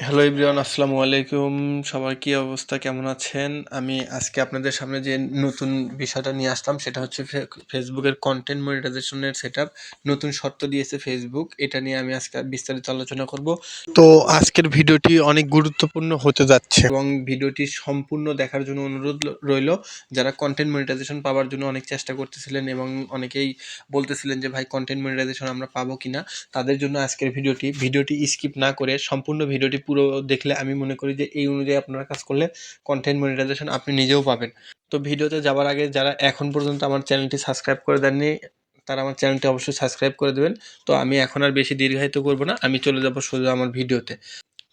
Hello everyone, আসসালামু আলাইকুম। সবার কি অবস্থা, কেমন আছেন? আমি আজকে আপনাদের সামনে যে নতুন বিষয়টা নিয়ে আসলাম সেটা হচ্ছে ফেসবুকের কন্টেন্ট মনিটাইজেশনের সেটআপ। নতুন শর্ত দিয়েছে ফেসবুক, এটা নিয়ে আমি আজকে বিস্তারিত আলোচনা করব। তো আজকের ভিডিওটি অনেক গুরুত্বপূর্ণ হতে যাচ্ছে এবং ভিডিওটি সম্পূর্ণ দেখার জন্য অনুরোধ রইল। যারা কন্টেন্ট মনিটাইজেশন পাওয়ার জন্য অনেক চেষ্টা করতেছিলেন এবং অনেকেই বলতেছিলেন যে ভাই কন্টেন্ট মনিটাইজেশন আমরা পাবো কিনা, তাদের জন্য আজকের ভিডিওটি স্কিপ না করে সম্পূর্ণ ভিডিওটি পুরো দেখলে আমি মনে করি যে এই অনুযায়ী আপনারা কাজ করলে কন্টেন্ট মনিটাইজেশন আপনি নিজেও পাবেন। তো ভিডিওতে যাওয়ার আগে যারা এখন পর্যন্ত আমার চ্যানেলটি সাবস্ক্রাইব করে দেননি তারা আমার চ্যানেলটি অবশ্যই সাবস্ক্রাইব করে দেবেন। তো আমি এখন আর বেশি দীর্ঘায়িত করব না, আমি চলে যাব সোজা আমার ভিডিওতে।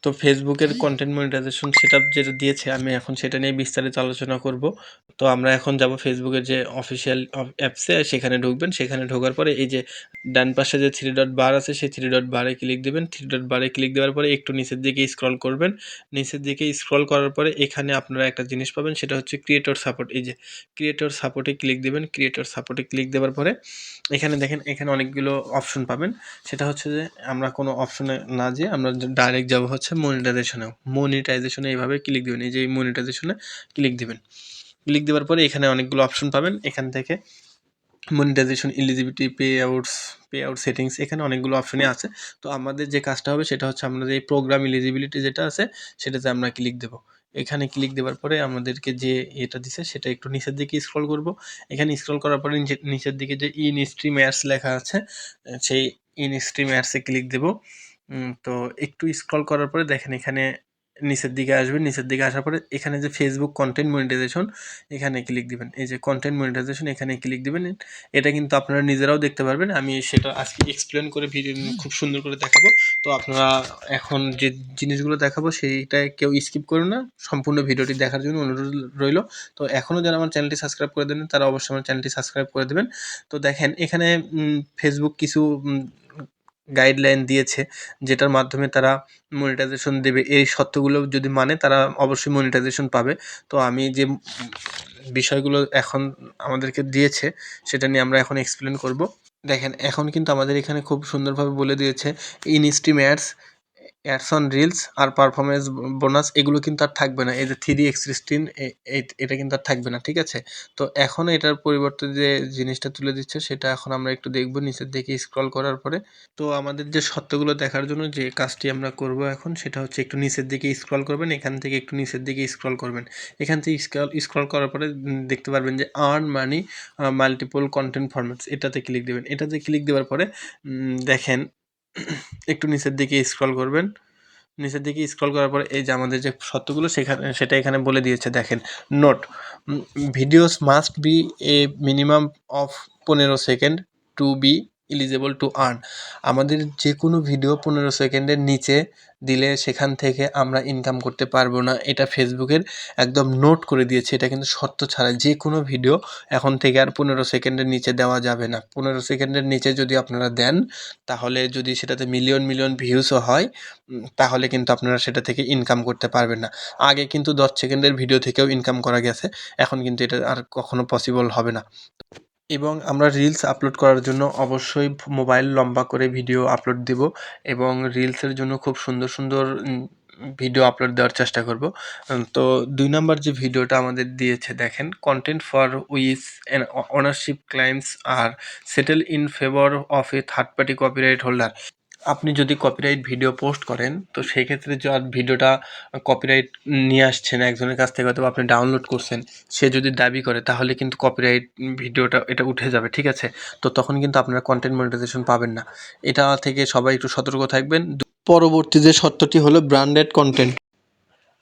তো ফেসবুকের কন্টেন্ট মনিটাইজেশন সেটআপ যেটা দিয়েছে আমি এখন সেটা নিয়ে বিস্তারিত আলোচনা করব। তো আমরা এখন যাব ফেসবুকের যে অফিসিয়াল অ্যাপসে, সেখানে ঢুকবেন। সেখানে ঢোকার পরে এই যে ডান পাশে যে থ্রি ডট বার আছে সেই থ্রি ডট বারে ক্লিক দেবেন। থ্রি ডট বারে ক্লিক দেওয়ার পরে একটু নিচের দিকে স্ক্রল করবেন। নিচের দিকে স্ক্রল করার পরে এখানে আপনারা একটা জিনিস পাবেন, সেটা হচ্ছে ক্রিয়েটর সাপোর্ট। এই যে ক্রিয়েটর সাপোর্টে ক্লিক দেবেন। ক্রিয়েটর সাপোর্টে ক্লিক দেওয়ার পরে এখানে দেখেন, এখানে অনেকগুলো অপশন পাবেন। সেটা হচ্ছে যে আমরা কোনো অপশনে না যেয়ে আমরা ডাইরেক্ট যাব হচ্ছে মনিটাইজেশনে এইভাবে ক্লিক দেবেন। এই যে মনিটাইজেশনে ক্লিক দিবেন। ক্লিক দেওয়ার পরে এখানে অনেকগুলো অপশন পাবেন। এখান থেকে monetization eligibility, pay out settings, এখানে অনেকগুলো অপশনই আছে। তো আমাদের যে কাজটা হবে সেটা হচ্ছে আমরা যে প্রোগ্রাম এলিজিবিলিটি যেটা আছে সেটাতে আমরা ক্লিক দেব। এখানে ক্লিক দেওয়ার পরে আমাদেরকে যে এটা দিছে সেটা একটু নিচের দিকে স্ক্রল করব। এখানে স্ক্রল করার পরে নিচের দিকে যে ইন স্ট্রিম অ্যাডস লেখা আছে সেই ইন স্ট্রিম অ্যাডসে ক্লিক দেব। তো একটু স্ক্রল করার পরে দেখেন এখানে নিচের দিকে আসবেন। নিচের দিকে আসার পরে এখানে যে ফেসবুক কন্টেন্ট মনিটাইজেশন এখানে ক্লিক দিবেন। এই যে কন্টেন্ট মনিটাইজেশন এখানে ক্লিক দিবেন। এটা কিন্তু আপনারা নিজেরাও দেখতে পারবেন। আমি সেটা আজকে এক্সপ্লেন করে ভিডিও খুব সুন্দর করে দেখাবো। তো আপনারা এখন যে জিনিসগুলো দেখাবো সেইটা কেউ স্কিপ করুন না, সম্পূর্ণ ভিডিওটি দেখার জন্য অনুরোধ রইল। তো এখনও যারা আমার চ্যানেলটি সাবস্ক্রাইব করে দেন তারা অবশ্যই আমার চ্যানেলটি সাবস্ক্রাইব করে দেবেন। তো দেখেন এখানে ফেসবুক কিছু গাইডলাইন দিয়েছে যেটার মাধ্যমে তারা মনিটাইজেশন দেবে। এই শর্তগুলো যদি মানে তারা অবশ্যই মনিটাইজেশন পাবে। তো আমি যে বিষয়গুলো এখন আমাদেরকে দিয়েছে সেটা নিয়ে আমরা এখন এক্সপ্লেন করব। দেখেন এখন কিন্তু আমাদের এখানে খুব সুন্দরভাবে বলে দিয়েছে in stream ads on reels আর পারফরমেন্স বোনাস এগুলো কিন্তু আর থাকবে না। এই যে 3x16 এটা কিন্তু আর থাকবে না, ঠিক আছে? তো এখন এটার পরিবর্তে যে জিনিসটা তুলে দিচ্ছে সেটা এখন আমরা একটু দেখব নিচের দিকে স্ক্রল করার পরে। তো আমাদের যে শর্তগুলো দেখার জন্য যে কাজটি আমরা করব এখন সেটা হচ্ছে একটু নিচের দিকে স্ক্রল করবেন। এখান থেকে একটু নিচের দিকে স্ক্রল করবেন। এখান থেকে স্ক্রল করার পরে দেখতে পারবেন যে earn money multiple content formats, এটাতে ক্লিক দেবেন। এটাতে ক্লিক দেওয়ার পরে দেখেন একটু নিচের দিকে স্ক্রল করবেন। নিচের দিকে স্ক্রল করার পরে এই যে আমাদের যে শর্তগুলো সেটা এখানে বলে দিয়েছে। দেখেন note, videos must be a minimum of 15 second to be eligible to earn. আমাদের যে কোনো ভিডিও 15 সেকেন্ডের নিচে দিলে সেখান থেকে আমরা ইনকাম করতে পারবো না। এটা ফেসবুকের একদম নোট করে দিয়েছে। এটা কিন্তু শর্ত ছাড়া যে কোনো ভিডিও এখন থেকে আর 15 সেকেন্ডের নিচে দেওয়া যাবে না। 15 সেকেন্ডের নিচে যদি আপনারা দেন তাহলে যদি সেটাতে মিলিয়ন মিলিয়ন ভিউসও হয় তাহলে কিন্তু আপনারা সেটা থেকে ইনকাম করতে পারবেন না। আগে কিন্তু 10 সেকেন্ডের ভিডিও থেকেও ইনকাম করা গেছে, এখন কিন্তু এটা আর কখনো পসিবল হবে না। এবং আমরা রিলস আপলোড করার জন্য অবশ্যই মোবাইল লম্বা করে ভিডিও আপলোড দেব এবং রিলসের জন্য খুব সুন্দর সুন্দর ভিডিও আপলোড দেওয়ার চেষ্টা করব। তো 2 নাম্বার যে ভিডিওটা আমাদের দিয়েছে দেখেন, content for which an ownership claims are settle in favour of a third party copyright holder. আপনি যদি কপিরাইট ভিডিও পোস্ট করেন তো সেই ক্ষেত্রে যার ভিডিওটা কপিরাইট নিয়ে আসছেন একজনের কাছ থেকে, হয়তো আপনি ডাউনলোড করছেন, সে যদি দাবি করে তাহলে কিন্তু কপিরাইট ভিডিওটা এটা উঠে যাবে, ঠিক আছে? তো তখন কিন্তু আপনারা কন্টেন্ট মনিটাইজেশন পাবেন না। এটা থেকে সবাই একটু সতর্ক থাকবেন। পরবর্তী যে শর্তটি হলো ব্র্যান্ডেড কন্টেন্ট।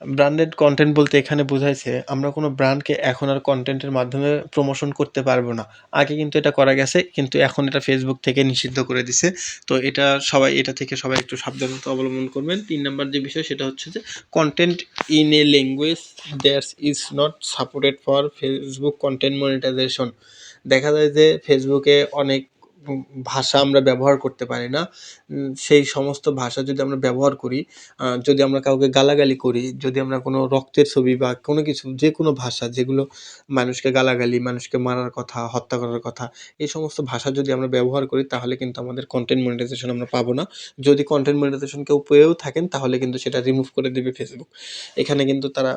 ব্র্যান্ডেড কন্টেন্ট বলতে এখানে বোঝাইছে আমরা কোনো ব্র্যান্ডকে এখন আর কন্টেন্টের মাধ্যমে প্রমোশন করতে পারবো না। আগে কিন্তু এটা করা গেছে, কিন্তু এখন এটা ফেসবুক থেকে নিষিদ্ধ করে দিছে। তো এটা থেকে সবাই একটু সাবধানতা অবলম্বন করবেন। 3 নাম্বার যে বিষয় সেটা হচ্ছে যে content in a language that is not supported for Facebook content monetization. দেখা যায় যে ফেসবুকে অনেক ভাষা আমরা ব্যবহার করতে পারি না, সেই সমস্ত ভাষা যদি আমরা ব্যবহার করি, যদি আমরা কাউকে গালাগালি করি, যদি আমরা কোনো রক্তের ছবি বা কোনো কিছু যে কোনো ভাষা যেগুলো মানুষকে গালাগালি, মানুষকে মারার কথা, হত্যা করার কথা, এই সমস্ত ভাষা যদি আমরা ব্যবহার করি তাহলে কিন্তু আমাদের কন্টেন্ট মনিটাইজেশন আমরা পাবো না। যদি কন্টেন্ট মনিটাইজেশন কেউ পেয়েও থাকেন তাহলে কিন্তু সেটা রিমুভ করে দিবে ফেসবুক। এখানে কিন্তু তারা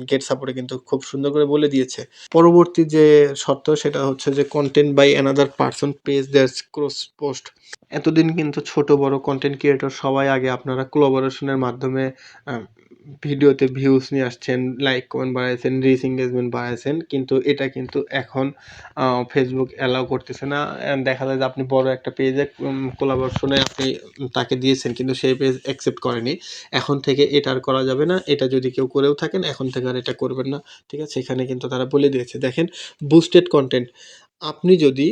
গেট সাপোর্টে কিন্তু খুব সুন্দর করে বলে দিয়েছে। পরবর্তী যে শর্ত সেটা হচ্ছে যে content by another person page their cross post. এতদিন কিন্তু ছোট বড় কন্টেন্ট ক্রিয়েটর সবাই আগে আপনারা কোলাবোরেশনের মাধ্যমে ভিডিওতে ভিউজ নিয়ে আসছেন, লাইক কমেন্ট বাড়াইছেন, রিচ এঙ্গেজমেন্ট বাড়াইছেন, কিন্তু এটা কিন্তু এখন ফেসবুক অ্যালাউ করতেছে না। দেখা যায় যে আপনি বড় একটা পেজে কোলাবোরেশনে আপনি তাকে দিয়েছেন কিন্তু সেই পেজ অ্যাকসেপ্ট করেনি। এখন থেকে এটা আর করা যাবে না। এটা যদি কেউ করেও থাকেন এখন থেকে আর এটা করবেন না, ঠিক আছে? এখানে কিন্তু তারা বলে দিয়েছে। দেখেন, বুস্টেড কন্টেন্ট, আপনি যদি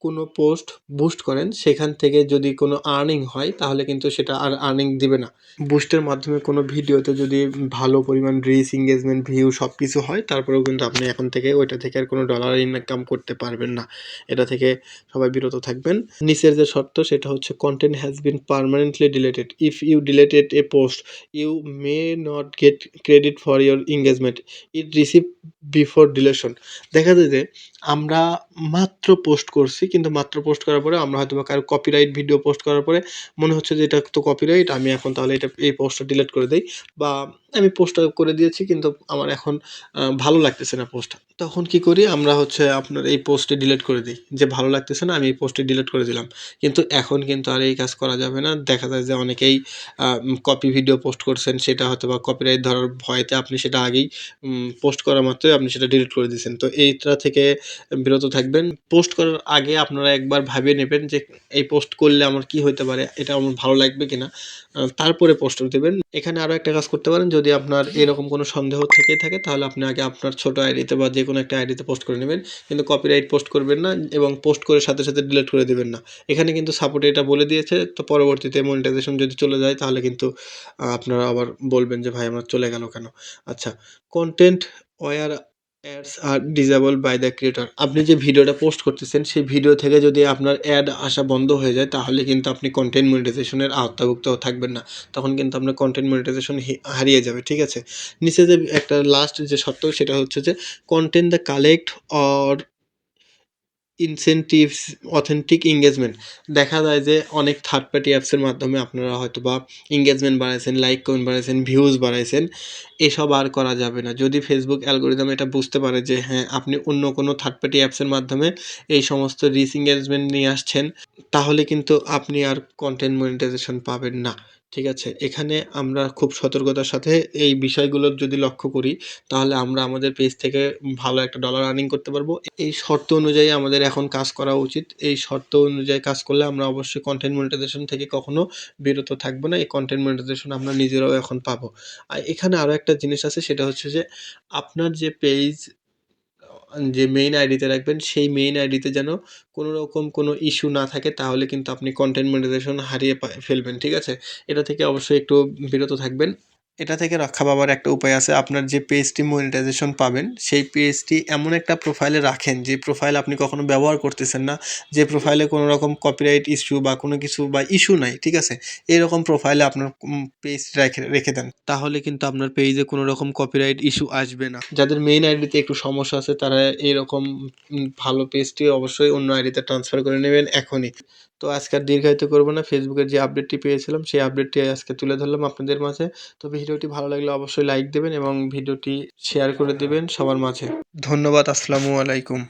কোনো পোস্ট বুস্ট করেন সেখান থেকে যদি কোনো আর্নিং হয় তাহলে কিন্তু সেটা আর আর্নিং দিবে না। বুস্টের মাধ্যমে কোনো ভিডিওতে যদি ভালো পরিমাণ রিচ, এঙ্গেজমেন্ট, ভিউ সব কিছু হয় তারপরেও কিন্তু আপনি এখন থেকে ওইটা থেকে আর কোনো ডলার ইনকাম করতে পারবেন না। এটা থেকে সবাই বিরত থাকবেন। নিচের যে শর্ত সেটা হচ্ছে content has been permanently deleted. If you deleted a post you may not get credit for your engagement it receive before deletion. দেখা যায় যে আমরা মাত্র পোস্ট করছি, কিন্তু মাত্র পোস্ট করার পরে আমরা হয়তো বা কারো কপিরাইট ভিডিও পোস্ট করার পরে মনে হচ্ছে যে এটা তো কপিরাইট, আমি এখন তাহলে এই পোস্টটা ডিলিট করে দেই, বা আমি পোস্টটা করে দিয়েছি কিন্তু আমার এখন ভালো লাগতেছে না পোস্টটা। তখন কি করি আমরা হচ্ছে আপনার এই পোস্টটি ডিলিট করে দিই, যে ভালো লাগতেছে না আমি এই পোস্টটি ডিলিট করে দিলাম। কিন্তু এখন কিন্তু আর এই কাজ করা যাবে না। দেখা যায় যে অনেকেই কপি ভিডিও পোস্ট করছেন, সেটা হয়তো বা কপিরাইট ধরার ভয়তে আপনি সেটা আগেই পোস্ট করা মাত্রই আপনি সেটা ডিলিট করে দিয়েছেন। তো এইটা থেকে বিরত থাকবেন। পোস্ট করার আগে আপনারা একবার ভাবিয়ে নেবেন যে এই পোস্ট করলে আমার কি হইতে পারে, এটা আমার ভালো লাগবে কিনা, তারপরে পোস্ট দেবেন। এখানে আরও একটা কাজ করতে পারেন, যদি আপনার এরকম কোনো সন্দেহ থেকেই থাকে তাহলে আপনি আগে আপনার ছোট আইডিতে বা যে কোনো একটা আইডিতে পোস্ট করে নেবেন, কিন্তু কপিরাইট পোস্ট করবেন না এবং পোস্ট করে সাথে সাথে ডিলিট করে দেবেন না। এখানে কিন্তু সাপোর্টে এটা বলে দিয়েছে। তো পরবর্তীতে মনিটাইজেশন যদি চলে যায় তাহলে কিন্তু আপনারা আবার বলবেন যে ভাই আমার চলে গেল কেন। আচ্ছা, content where ads are disable by the creator. আপনি যে ভিডিওটা পোস্ট করতেছেন সেই ভিডিও থেকে যদি আপনার অ্যাড আসা বন্ধ হয়ে যায় তাহলে কিন্তু আপনি কন্টেন্ট মনিটাইজেশনের আওতাভুক্ত থাকবেন না। তখন কিন্তু আপনার কন্টেন্ট মনিটাইজেশন হারিয়ে যাবে, ঠিক আছে? নিচে যে একটা লাস্ট যে শর্ত সেটা হচ্ছে যে content the collect or incentives authentic engagement. দেখা যায় যে অনেক থার্ড পার্টি অ্যাপসের মাধ্যমে আপনারা হয়তো বা এঙ্গেজমেন্ট বাড়াইছেন, লাইক কমেন্ট বাড়াইছেন, ভিউজ বাড়াইছেন, এসব আর করা যাবে না। যদি ফেসবুক অ্যালগরিদম এটা বুঝতে পারে যে হ্যাঁ আপনি অন্য কোনো থার্ড পার্টি অ্যাপসের মাধ্যমে এই সমস্ত রিচ এঙ্গেজমেন্ট নিয়ে আসছেন, তাহলে কিন্তু আপনি আর কন্টেন্ট মনিটাইজেশন পাবেন না, ঠিক আছে? এখানে আমরা খুব সতর্কতার সাথে এই বিষয়গুলো যদি লক্ষ্য করি তাহলে আমরা আমাদের পেজ থেকে ভালো একটা ডলার আর্নিং করতে পারবো। এই শর্ত অনুযায়ী আমাদের এখন কাজ করা উচিত। এই শর্ত অনুযায়ী কাজ করলে আমরা অবশ্যই কন্টেন্ট মনিটাইজেশন থেকে কখনো বিরত থাকবো না। এই কন্টেন্ট মনিটাইজেশন আমরা নিজেরাও এখন পাবো। আর এখানে আরও একটা জিনিস আছে, সেটা হচ্ছে যে আপনার যে পেজ যে মেইন আইডিতে রাখবেন সেই মেইন আইডিতে যেন কোনো রকম কোনো ইস্যু না থাকে, তাহলে কিন্তু আপনি কন্টেন্ট মনিটাইজেশন হারিয়ে ফেলবেন, ঠিক আছে? এটা থেকে অবশ্যই একটু বিরত থাকবেন। এটা থেকে রক্ষা পাবার একটা উপায় আছে। আপনার যে পেজটি মনিটাইজেশন পাবেন সেই পেজটি এমন একটা প্রোফাইলে রাখেন যে প্রোফাইল আপনি কখনো ব্যবহার করতেছেন না, যে প্রোফাইলে কোনো রকম কপিরাইট ইস্যু বা কোনো কিছু বা ইস্যু নাই, ঠিক আছে? এরকম প্রোফাইলে আপনার পেজ রেখে দেন, তাহলে কিন্তু আপনার পেজে কোনো রকম কপিরাইট ইস্যু আসবে না। যাদের মেইন আইডিতে একটু সমস্যা আছে তারা এরকম ভালো পেজটি অবশ্যই অন্য আইডিতে ট্রান্সফার করে নেবেন এখনই। তো আজকে আর দীর্ঘায়িত করব না। ফেসবুকের যে আপডেটটি পেয়েছিলাম সেই আপডেটটি আজকে তুলে ধরলাম আপনাদের মাঝে। তো ভিডিওটি ভালো লাগলে অবশ্যই লাইক দেবেন এবং ভিডিওটি শেয়ার করে দেবেন সবার মাঝে। ধন্যবাদ। আসসালামু আলাইকুম।